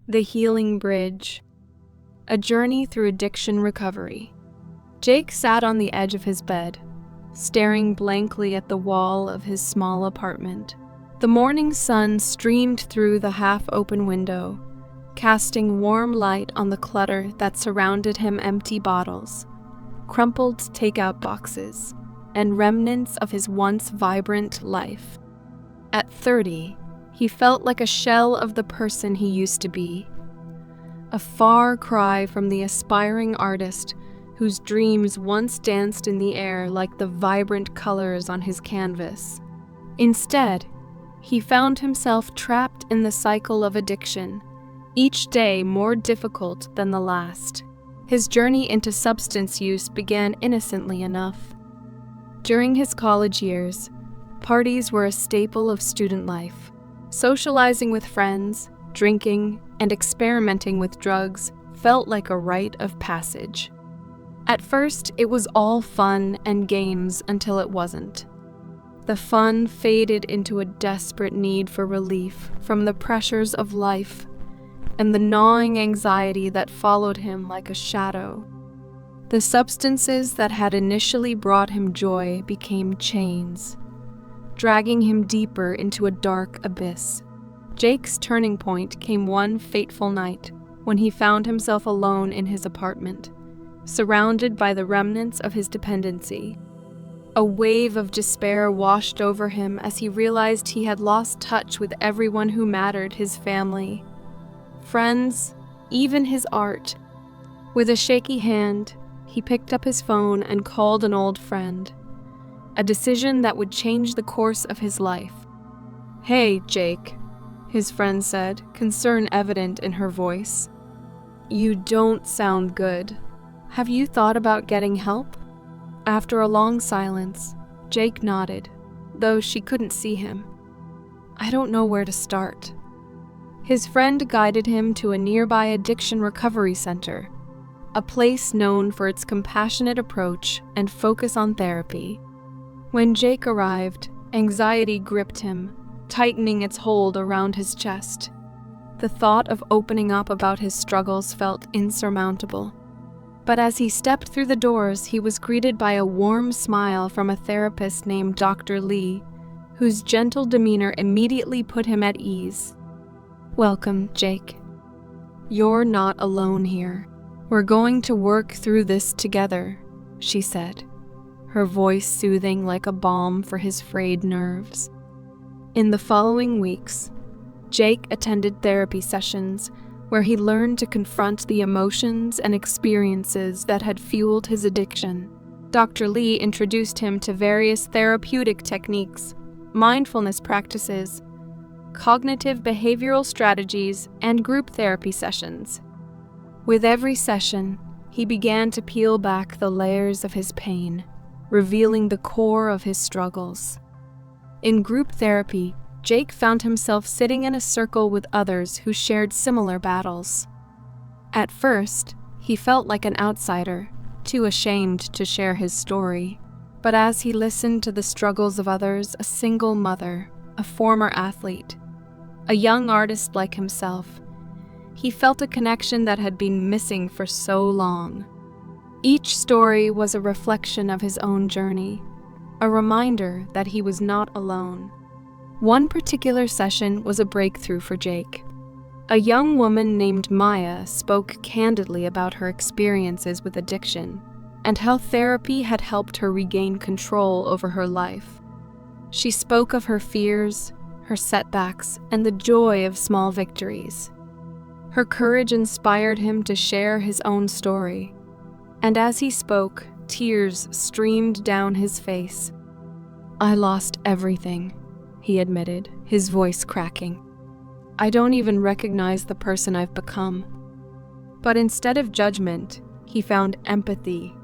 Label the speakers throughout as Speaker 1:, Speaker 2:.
Speaker 1: The Healing Bridge. A Journey Through Addiction Recovery. Jake sat on the edge of his bed, staring blankly at the wall of his small apartment. The morning sun streamed through the half-open window, casting warm light on the clutter that surrounded him: empty bottles, crumpled takeout boxes, and remnants of his once vibrant life. At 30, he felt like a shell of the person he used to be, a far cry from the aspiring artist whose dreams once danced in the air like the vibrant colors on his canvas. Instead, he found himself trapped in the cycle of addiction, each day more difficult than the last. His journey into substance use began innocently enough. During his college years, parties were a staple of student life. Socializing with friends, drinking, and experimenting with drugs felt like a rite of passage. At first, it was all fun and games until it wasn't. The fun faded into a desperate need for relief from the pressures of life and the gnawing anxiety that followed him like a shadow. The substances that had initially brought him joy became chains, dragging him deeper into a dark abyss. Jake's turning point came one fateful night when he found himself alone in his apartment, surrounded by the remnants of his dependency. A wave of despair washed over him as he realized he had lost touch with everyone who mattered: his family, friends, even his art. With a shaky hand, he picked up his phone and called an old friend, a decision that would change the course of his life. "Hey, Jake," his friend said, concern evident in her voice. "You don't sound good. Have you thought about getting help?" After a long silence, Jake nodded, though she couldn't see him. "I don't know where to start." His friend guided him to a nearby addiction recovery center, a place known for its compassionate approach and focus on therapy. When Jake arrived, anxiety gripped him, tightening its hold around his chest. The thought of opening up about his struggles felt insurmountable. But as he stepped through the doors, he was greeted by a warm smile from a therapist named Dr. Lee, whose gentle demeanor immediately put him at ease. "Welcome, Jake. You're not alone here. We're going to work through this together," she said, her voice soothing like a balm for his frayed nerves. In the following weeks, Jake attended therapy sessions where he learned to confront the emotions and experiences that had fueled his addiction. Dr. Lee introduced him to various therapeutic techniques, mindfulness practices, cognitive behavioral strategies, and group therapy sessions. With every session, he began to peel back the layers of his pain, revealing the core of his struggles. In group therapy, Jake found himself sitting in a circle with others who shared similar battles. At first, he felt like an outsider, too ashamed to share his story. But as he listened to the struggles of others, a single mother, a former athlete, a young artist like himself, he felt a connection that had been missing for so long. Each story was a reflection of his own journey, a reminder that he was not alone. One particular session was a breakthrough for Jake. A young woman named Maya spoke candidly about her experiences with addiction and how therapy had helped her regain control over her life. She spoke of her fears, her setbacks, and the joy of small victories. Her courage inspired him to share his own story, and as he spoke, tears streamed down his face. "I lost everything," he admitted, his voice cracking. "I don't even recognize the person I've become." But instead of judgment, he found empathy.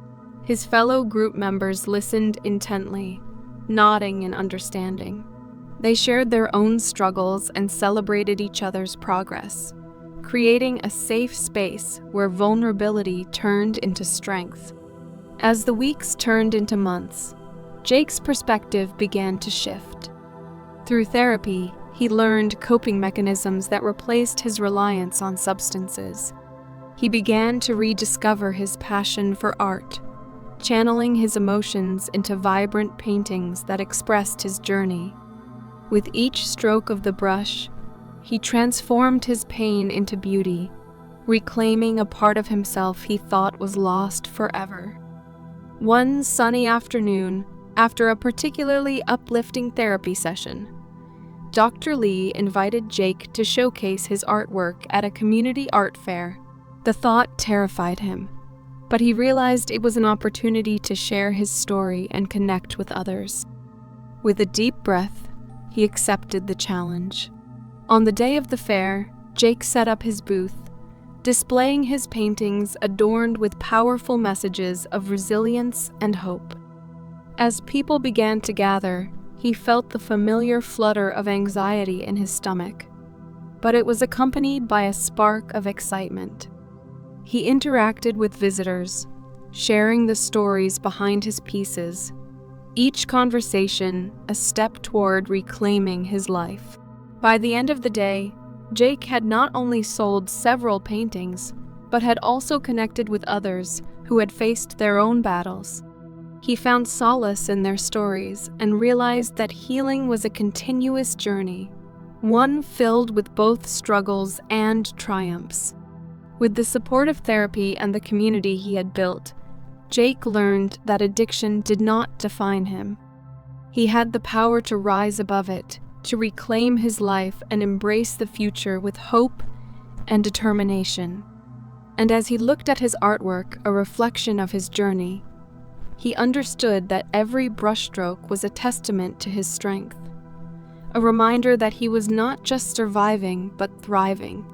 Speaker 1: His fellow group members listened intently, nodding in understanding. They shared their own struggles and celebrated each other's progress, creating a safe space where vulnerability turned into strength. As the weeks turned into months, Jake's perspective began to shift. Through therapy, He learned coping mechanisms that replaced his reliance on substances. He began to rediscover his passion for art, channeling his emotions into vibrant paintings that expressed his journey. With each stroke of the brush, he transformed his pain into beauty, reclaiming a part of himself he thought was lost forever. One sunny afternoon, after a particularly uplifting therapy session, Dr. Lee invited Jake to showcase his artwork at a community art fair. The thought terrified him, but he realized it was an opportunity to share his story and connect with others. With a deep breath, he accepted the challenge. On the day of the fair, Jake set up his booth, displaying his paintings adorned with powerful messages of resilience and hope. As people began to gather, he felt the familiar flutter of anxiety in his stomach, but it was accompanied by a spark of excitement. He interacted with visitors, sharing the stories behind his pieces, each conversation a step toward reclaiming his life. By the end of the day, Jake had not only sold several paintings, but had also connected with others who had faced their own battles. He found solace in their stories and realized that healing was a continuous journey, one filled with both struggles and triumphs. With the support of therapy and the community he had built, Jake learned that addiction did not define him. He had the power to rise above it, to reclaim his life and embrace the future with hope and determination. And as he looked at his artwork, a reflection of his journey, he understood that every brushstroke was a testament to his strength, a reminder that he was not just surviving but thriving.